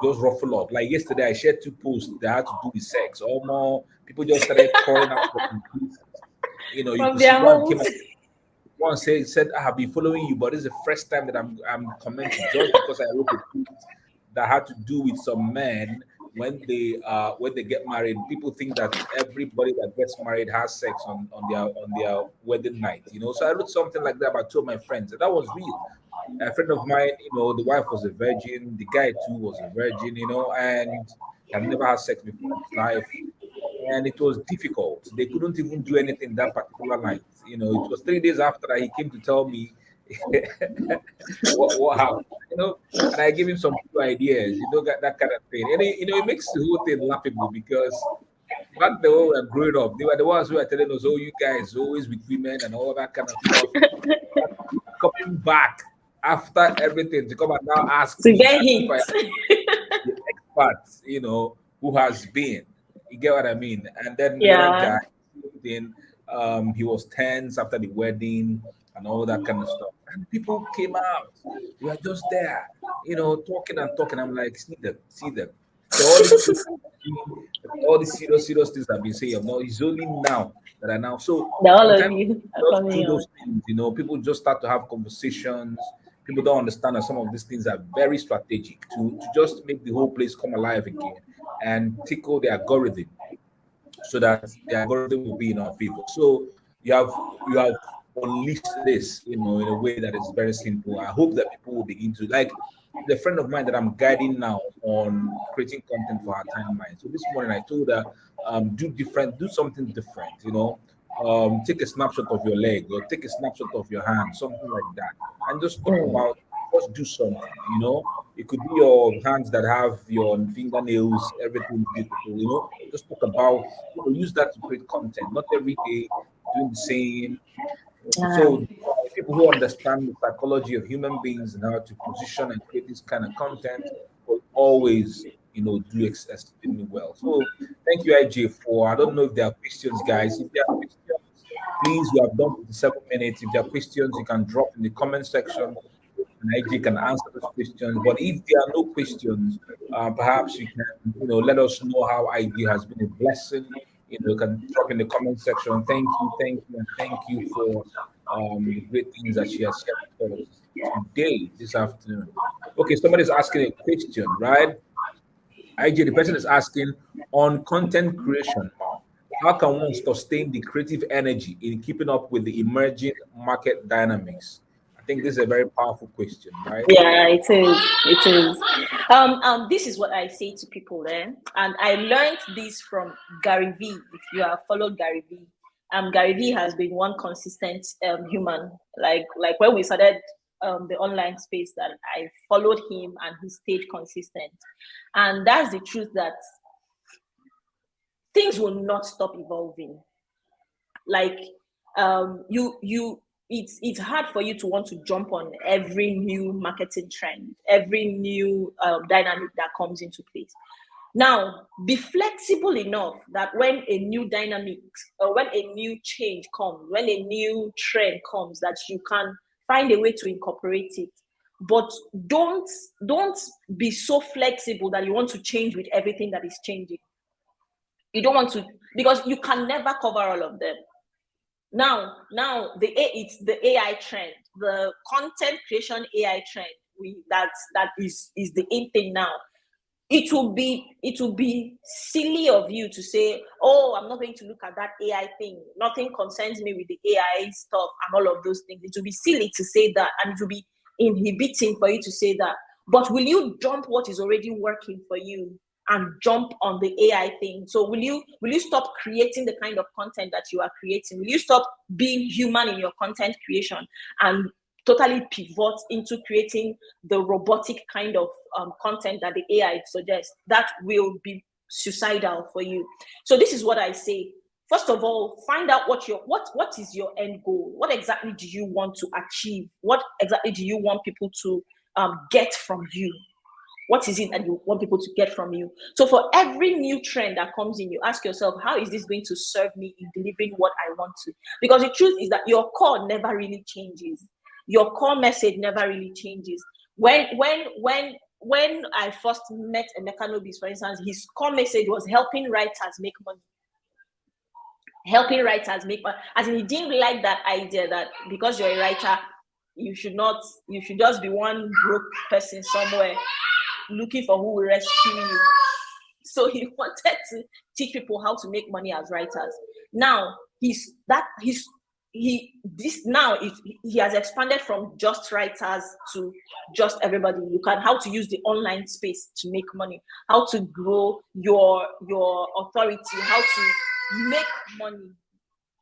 just ruffle up. Like yesterday, I shared two posts that had to do with sex. Or more people just started pouring out from pieces. You know, you From could see their one homes. came up, one said I have been following you, but this is the first time that I'm commenting just because I wrote a post that had to do with some men when they get married. People think that everybody that gets married has sex on their wedding night. You know, so I wrote something like that about two of my friends, and that was real. A friend of mine, you know, the wife was a virgin, the guy too was a virgin, you know, and had never had sex before in his life, and it was difficult. They couldn't even do anything that particular night. You know, it was 3 days after that he came to tell me what happened. You know, and I gave him some few ideas. You know, that kind of thing, and you know, it makes the whole thing laughable because back then when we were growing up, they were the ones who were telling us, "Oh, you guys always with women and all that kind of stuff." Coming back after everything to come and now ask To me get as if I am hits. the expert, you know, who has been. You get what I mean? And then the other Yeah. guy, then he was tense after the wedding and all that kind of stuff. And people came out. We were just there, you know, talking and talking. I'm like, see them, see them. So all these things, all these serious things I've been saying, no, it's only now that I now. So The all of sometimes you are just through coming on. those things, you know, people just start to have conversations. People don't understand that some of these things are very strategic to just make the whole place come alive again and tickle the algorithm so that the algorithm will be in our favor. So you have unleashed this, you know, in a way that is very simple. I hope that people will begin to like the friend of mine that I'm guiding now on creating content for her timeline. So this morning I told her, do something different, you know. Take a snapshot of your leg or take a snapshot of your hand, something like that, and just talk about, just do something, you know. It could be your hands that have your fingernails, everything beautiful, you know. Just talk about, you know, use that to create content, not every day doing the same. Yeah. So people who understand the psychology of human beings and how to position and create this kind of content will always, you know, do extremely well. So thank you, IJ, for, I don't know if there are questions, guys. If there are questions, please, we have done 7 minutes. If there are questions, you can drop in the comment section and IJ can answer those questions. But if there are no questions, perhaps you can, you know, let us know how IJ has been a blessing. You know, you can drop in the comment section. Thank you, and thank you for the great things that she has shared with us today, this afternoon. Okay, somebody's asking a question, right? IJ, the person is asking on content creation. How can one sustain the creative energy in keeping up with the emerging market dynamics? I think this is a very powerful question, right? Yeah, it is. It is. This is what I say to people then, and I learned this from Gary V. If you have followed Gary V, Gary V has been one consistent human. Like when we started the online space, that I followed him and he stayed consistent, and that's the truth that things will not stop evolving. Like you it's hard for you to want to jump on every new marketing trend, every new dynamic that comes into place. Now be flexible enough that when a new dynamic or when a new change comes, when a new trend comes, that you can find a way to incorporate it. But don't be so flexible that you want to change with everything that is changing. You don't want to, because you can never cover all of them. Now it's the AI trend, the content creation AI trend. That is the in thing now. It will be silly of you to say, oh, I'm not going to look at that AI thing. Nothing concerns me with the AI stuff and all of those things. It will be silly to say that, and it will be inhibiting for you to say that. But will you jump what is already working for you and jump on the AI thing? So will you stop creating the kind of content that you are creating? Will you stop being human in your content creation and totally pivot into creating the robotic kind of content that the AI suggests? That will be suicidal for you. So this is what I say. first of all, find out what is your end goal. What exactly do you want to achieve? What exactly do you want people to get from you? What is it that you want people to get from you? So for every new trend that comes in, you ask yourself, how is this going to serve me in delivering what I want to? Because the truth is that your core never really changes. Your core message never really changes. When I first met Emeka Nobis, for instance, his core message was helping writers make money. Helping writers make money. As in, he didn't like that idea that because you're a writer, you should just be one broke person somewhere looking for who will rescue you. So he wanted to teach people how to make money as writers. Now he has expanded from just writers to just everybody. How to use the online space to make money, how to grow your authority, how to make money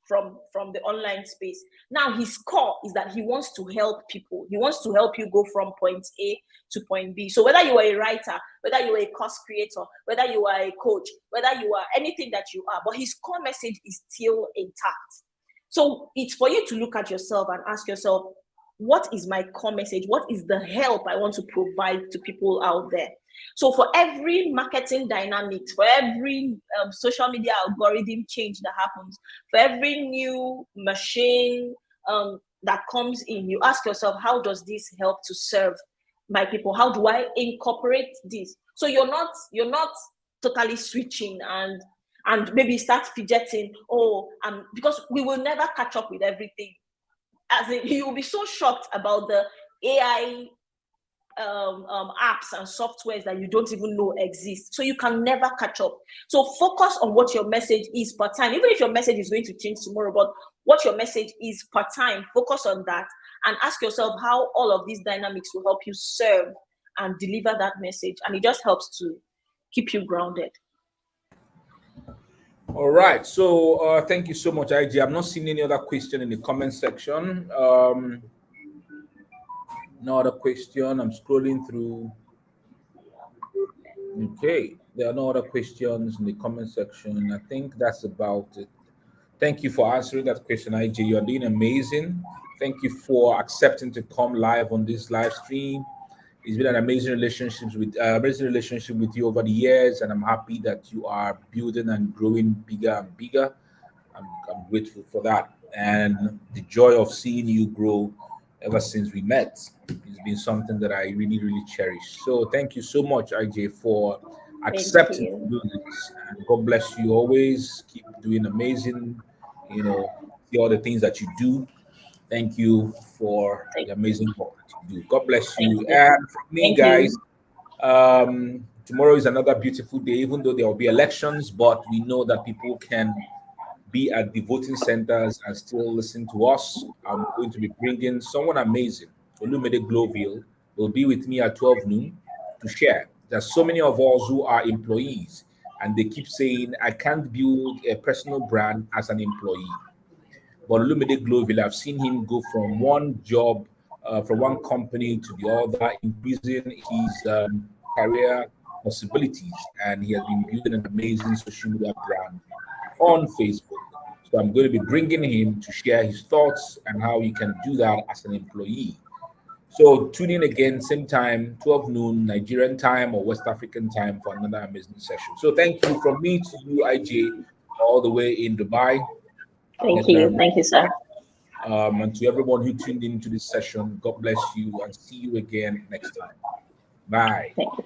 from the online space. Now his core is that he wants to help people. He wants to help you go from point A to point B. So whether you are a writer, whether you are a course creator, whether you are a coach, whether you are anything that you are, but his core message is still intact. So it's for you to look at yourself and ask yourself, what is my core message? What is the help I want to provide to people out there? So for every marketing dynamics, for every social media algorithm change that happens, for every new machine that comes in, you ask yourself, how does this help to serve my people? How do I incorporate this? So you're not totally switching and maybe start fidgeting. Because we will never catch up with everything. As in, you will be so shocked about the AI apps and softwares that you don't even know exist. So you can never catch up. So focus on what your message is per time. Even if your message is going to change tomorrow, but what your message is per time, focus on that and ask yourself how all of these dynamics will help you serve and deliver that message. And it just helps to keep you grounded. All right. So thank you so much, IG. I'm not seeing any other question in the comment section. No other question. I'm scrolling through. Okay. There are no other questions in the comment section. I think that's about it. Thank you for answering that question, IG. You're doing amazing. Thank you for accepting to come live on this live stream. It's been an amazing relationship with you over the years, and I'm happy that you are building and growing bigger and bigger. I'm grateful for that, and the joy of seeing you grow ever since we met. It's been something that I really, really cherish. So thank you so much, IJ, for accepting to do this. And God bless you always. Keep doing amazing, see all the things that you do. Thank you for the amazing work that you do. God bless you. And for me, guys, tomorrow is another beautiful day, even though there will be elections, but we know that people can be at the voting centers and still listen to us. I'm going to be bringing someone amazing. Olumide Globeville will be with me at 12 noon to share. There's so many of us who are employees, and they keep saying, I can't build a personal brand as an employee. But Olumide Globeville, I've seen him go from one job, from one company to the other, increasing his career possibilities, and he has been building an amazing social media brand on Facebook. So I'm going to be bringing him to share his thoughts and how you can do that as an employee. So tune in again, same time, 12 noon, Nigerian time or West African time for another amazing session. So thank you from me to you, IJ, all the way in Dubai. Thank you. Thank you, sir. And to everyone who tuned into this session, God bless you and see you again next time. Bye. Thank you.